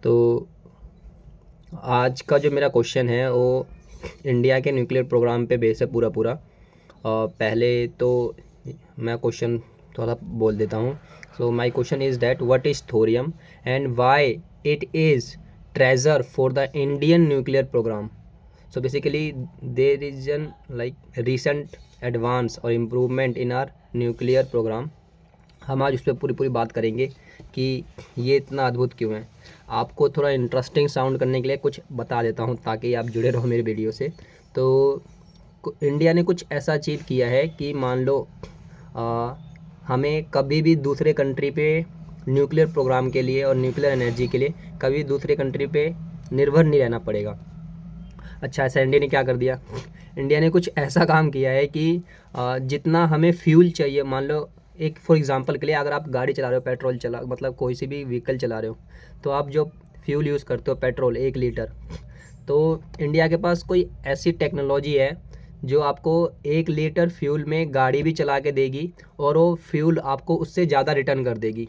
तो आज का जो मेरा क्वेश्चन है वो इंडिया के न्यूक्लियर प्रोग्राम पे बेस है पूरा। पहले तो मैं क्वेश्चन थोड़ा बोल देता हूँ। So my question is that what is thorium and why it is treasure for the Indian nuclear program. So basically there is an like recent advance or improvement in our nuclear program। हम आज उस पर पूरी बात करेंगे कि ये इतना अद्भुत क्यों है। आपको थोड़ा इंटरेस्टिंग साउंड करने के लिए कुछ बता देता हूँ ताकि आप जुड़े रहो मेरे वीडियो से। तो इंडिया ने कुछ ऐसा अचीव किया है कि मान लो हमें कभी भी दूसरे कंट्री पे न्यूक्लियर प्रोग्राम के लिए और न्यूक्लियर एनर्जी के लिए कभी दूसरे कंट्री पे निर्भर नहीं रहना पड़ेगा। अच्छा, ऐसा इंडिया ने क्या कर दिया? इंडिया ने कुछ ऐसा काम किया है कि जितना हमें फ्यूल चाहिए, मान लो एक फॉर एग्जांपल के लिए अगर आप गाड़ी चला रहे हो, पेट्रोल चला मतलब कोई सी भी व्हीकल चला रहे हो, तो आप जो फ्यूल यूज़ करते हो पेट्रोल 1 लीटर, तो इंडिया के पास कोई ऐसी टेक्नोलॉजी है जो आपको 1 लीटर फ्यूल में गाड़ी भी चला के देगी और वो फ्यूल आपको उससे ज़्यादा रिटर्न कर देगी।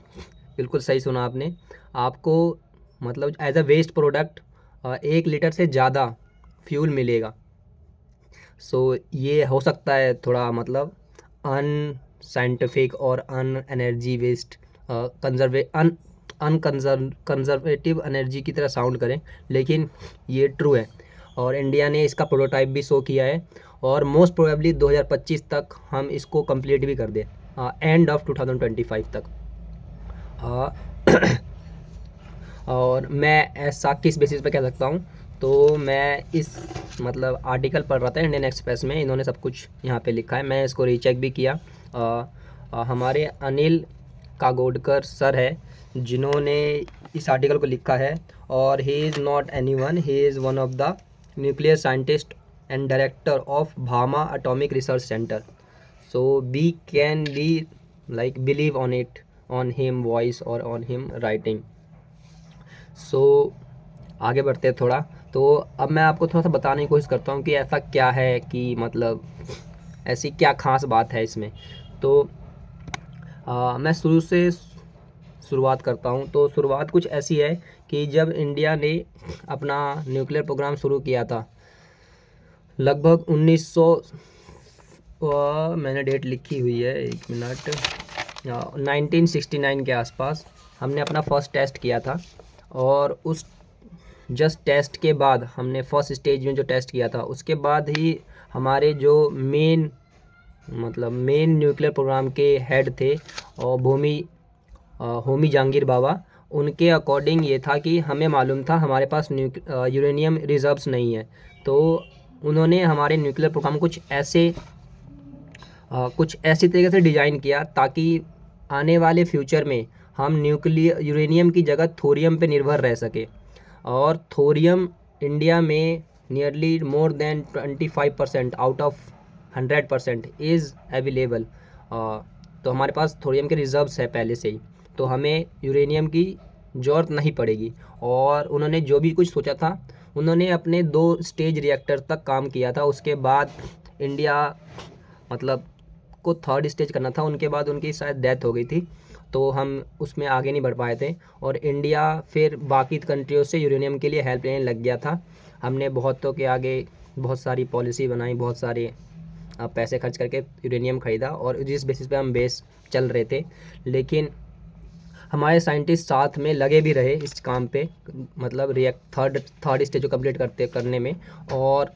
बिल्कुल सही सुना आपने। आपको मतलब as a waste product 1 litre से ज़्यादा फ्यूल मिलेगा। सो ये हो सकता है थोड़ा मतलब अनसाइंटिफिक और अन एनर्जी वेस्ट कंजर्वेटिव एनर्जी की तरह साउंड करें, लेकिन ये ट्रू है और इंडिया ने इसका प्रोटोटाइप भी शो किया है और मोस्ट प्रोबेबली 2025 तक हम इसको कंप्लीट भी कर दें, एंड ऑफ 2025 तक। और मैं ऐसा किस बेसिस पे कह सकता हूँ? तो मैं इस मतलब आर्टिकल पढ़ रहा था इंडियन एक्सप्रेस में, इन्होंने सब कुछ यहाँ पे लिखा है, मैं इसको रीचेक भी किया। हमारे अनिल काकोडकर सर है जिन्होंने इस आर्टिकल को लिखा है और he is not anyone, he is one of the nuclear scientist and director of Bhabha atomic research centre. So we can be like believe on it, on him voice और ऑन हिम राइटिंग। सो आगे बढ़ते हैं थोड़ा। तो अब मैं आपको थोड़ा सा बताने की कोशिश करता हूँ कि ऐसा क्या है कि मतलब ऐसी क्या ख़ास बात है इसमें। तो मैं शुरू से शुरुआत करता हूँ। तो शुरुआत कुछ ऐसी है कि जब इंडिया ने अपना न्यूक्लियर प्रोग्राम शुरू किया था लगभग 1900, मैंने डेट लिखी हुई है, 1 मिनट, 1969 के आसपास हमने अपना फर्स्ट टेस्ट किया था। और उस जस्ट टेस्ट के बाद हमने फर्स्ट स्टेज में जो टेस्ट किया था उसके बाद ही हमारे जो मेन न्यूक्लियर प्रोग्राम के हेड थे और होमी जहांगीर बाबा, उनके अकॉर्डिंग ये था कि हमें मालूम था हमारे पास यूरेनियम रिजर्व्स नहीं है। तो उन्होंने हमारे न्यूक्लियर प्रोग्राम कुछ ऐसी तरीके से डिज़ाइन किया ताकि आने वाले फ्यूचर में हम यूरेनियम की जगह थोरियम पे निर्भर रह सके। और थोरियम इंडिया में nearly more than 25% out of 100% is available. तो हमारे पास थोरियम के रिजर्व्स है पहले से ही, तो हमें यूरेनियम की ज़रूरत नहीं पड़ेगी। और उन्होंने जो भी कुछ सोचा था, उन्होंने अपने 2 स्टेज रिएक्टर तक काम किया था। उसके बाद इंडिया मतलब को 3rd स्टेज करना था, उनके बाद उनकी शायद डेथ हो गई थी, तो हम उसमें आगे नहीं बढ़ पाए थे। और इंडिया फिर बाकी कंट्रियों से यूरेनियम के लिए हेल्प लेने लग गया था। हमने बहुतों के आगे बहुत सारी पॉलिसी बनाई, बहुत सारे पैसे खर्च करके यूरेनियम ख़रीदा और जिस बेसिस पे हम बेस चल रहे थे। लेकिन हमारे साइंटिस्ट साथ में लगे भी रहे इस काम पे, मतलब थर्ड स्टेज को कंप्लीट करने में। और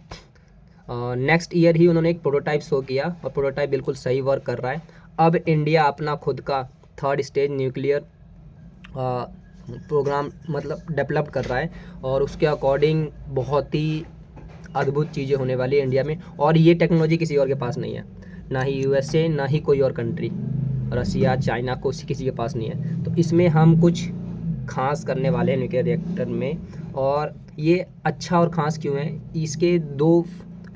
नेक्स्ट ईयर ही उन्होंने एक प्रोटोटाइप शो किया और प्रोटोटाइप बिल्कुल सही वर्क कर रहा है। अब इंडिया अपना खुद का 3rd स्टेज न्यूक्लियर प्रोग्राम मतलब डेवलप कर रहा है और उसके अकॉर्डिंग बहुत ही अद्भुत चीज़ें होने वाली है इंडिया में। और ये टेक्नोलॉजी किसी और के पास नहीं है, ना ही USA, ना ही कोई और कंट्री, रसिया, चाइना को किसी के पास नहीं है। तो इसमें हम कुछ खास करने वाले हैं न्यूक्लियर रिएक्टर में। और ये अच्छा और ख़ास क्यों है, इसके 2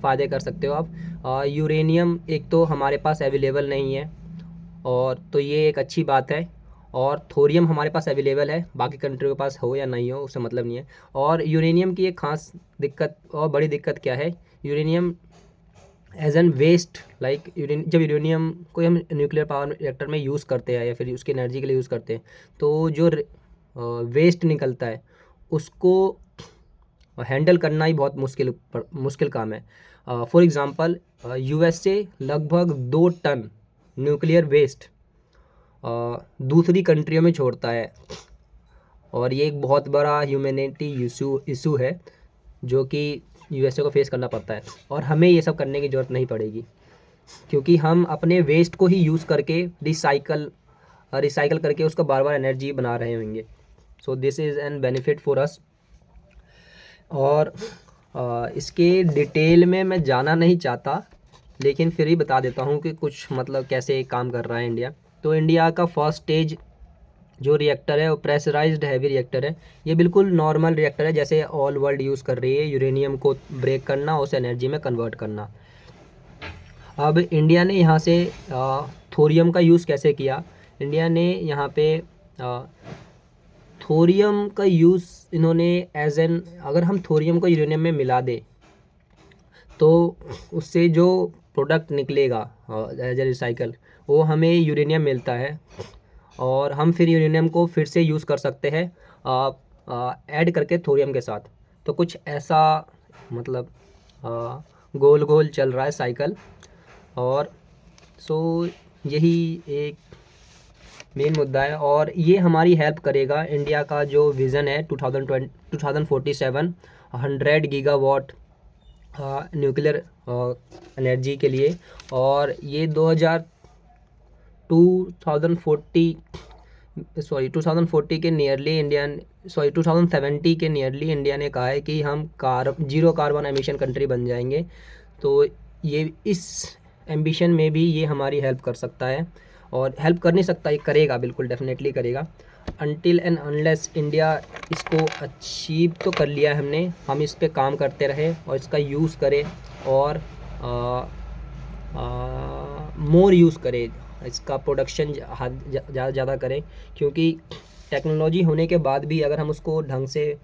फ़ायदे कर सकते हो आप। यूरेनियम एक तो हमारे पास अवेलेबल नहीं है, और तो ये एक अच्छी बात है। और थोरियम हमारे पास अवेलेबल है, बाकी कंट्रियों के पास हो या नहीं हो उससे मतलब नहीं है। और यूरेनियम की एक ख़ास दिक्कत और बड़ी दिक्कत क्या है, uranium as an waste like जब यूरेनियम को हम न्यूक्लियर पावर रिएक्टर में यूज़ करते हैं या फिर उसकी एनर्जी के लिए यूज़ करते हैं, तो जो वेस्ट निकलता है उसको हैंडल करना ही बहुत मुश्किल काम है। फॉर एग्ज़ाम्पल यूएसए लगभग 2 टन न्यूक्लियर वेस्ट दूसरी कंट्रियों में छोड़ता है, और ये एक बहुत बड़ा ह्यूमैनिटी इशू है जो कि यूएसए को फेस करना पड़ता है। और हमें ये सब करने की ज़रूरत नहीं पड़ेगी, क्योंकि हम अपने वेस्ट को ही यूज़ करके रिसाइकल करके उसका बार बार एनर्जी बना रहे होंगे। So this is an benefit for us. और इसके डिटेल में मैं जाना नहीं चाहता, लेकिन फिर ही बता देता हूँ कि कुछ मतलब कैसे काम कर रहा है इंडिया। तो इंडिया का फर्स्ट स्टेज जो रिएक्टर है वो प्रेशराइज्ड हैवी रिएक्टर है। ये बिल्कुल नॉर्मल रिएक्टर है जैसे ऑल वर्ल्ड यूज़ कर रही है, यूरेनियम को ब्रेक करना, उस एनर्जी में कन्वर्ट करना। अब इंडिया ने यहाँ से थोरियम का यूज़ कैसे किया। इंडिया ने यहाँ पे थोरियम का यूज़ इन्होंने अगर हम थोरियम को यूरेनियम में मिला दें तो उससे जो प्रोडक्ट निकलेगा एज ए रिसाइकल, वो हमें यूरेनियम मिलता है, और हम फिर यूरेनियम को फिर से यूज़ कर सकते हैं ऐड करके थोरियम के साथ। तो कुछ ऐसा मतलब गोल गोल चल रहा है साइकिल। और सो यही एक मेन मुद्दा है, और ये हमारी हेल्प करेगा। इंडिया का जो विज़न है 2047 100 गीगावाट न्यूक्लियर एनर्जी के लिए, और ये 2040 के नियरली 2070 के नियरली इंडिया ने कहा है कि हम जीरो कार्बन एमिशन कंट्री बन जाएंगे। तो ये इस एम्बिशन में भी ये हमारी हेल्प कर सकता है, और हेल्प कर नहीं सकता, ये करेगा, बिल्कुल डेफिनेटली करेगा। अनटिल एंड अनलेस इंडिया इसको अचीव तो कर लिया हमने, हम इस पे काम करते रहे और इसका यूज़ करें, और मोर यूज़ करें, इसका प्रोडक्शन ज़्यादा करें। क्योंकि टेक्नोलॉजी होने के बाद भी अगर हम उसको ढंग से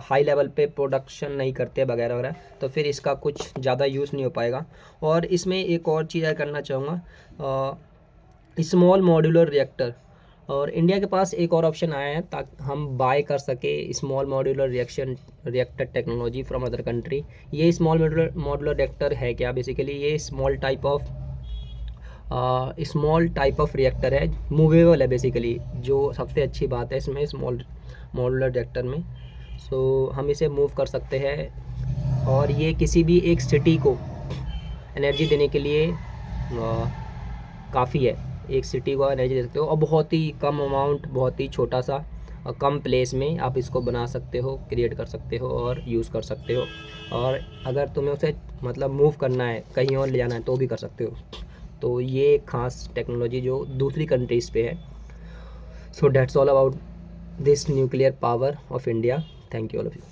हाई लेवल पे प्रोडक्शन नहीं करते वगैरह वगैरह, तो फिर इसका कुछ ज़्यादा यूज़ नहीं हो पाएगा। और इसमें एक और चीज़ ऐड करना चाहूँगा, स्मॉल मॉड्यूलर रिएक्टर। और इंडिया के पास एक और ऑप्शन आया है ताकि हम बाय कर सके small modular reactor technology from other country. ये स्मॉल मॉड्यूलर रिएक्टर है क्या? बेसिकली ये स्मॉल टाइप ऑफ रिएक्टर है, मूवेबल है बेसिकली, जो सबसे अच्छी बात है इसमें स्मॉल मॉड्यूलर रिएक्टर में। सो हम इसे मूव कर सकते हैं, और ये किसी भी एक सिटी को एनर्जी देने के लिए काफ़ी है। एक सिटी को एनर्जी दे सकते हो, और बहुत ही कम अमाउंट, बहुत ही छोटा सा कम प्लेस में आप इसको बना सकते हो, क्रिएट कर सकते हो और यूज़ कर सकते हो। और अगर तुम्हें उसे मतलब मूव करना है, कहीं और ले जाना है, तो भी कर सकते हो। तो ये एक ख़ास टेक्नोलॉजी जो दूसरी कंट्रीज़ पे है। So that's all about this nuclear power of India. Thank you all of you.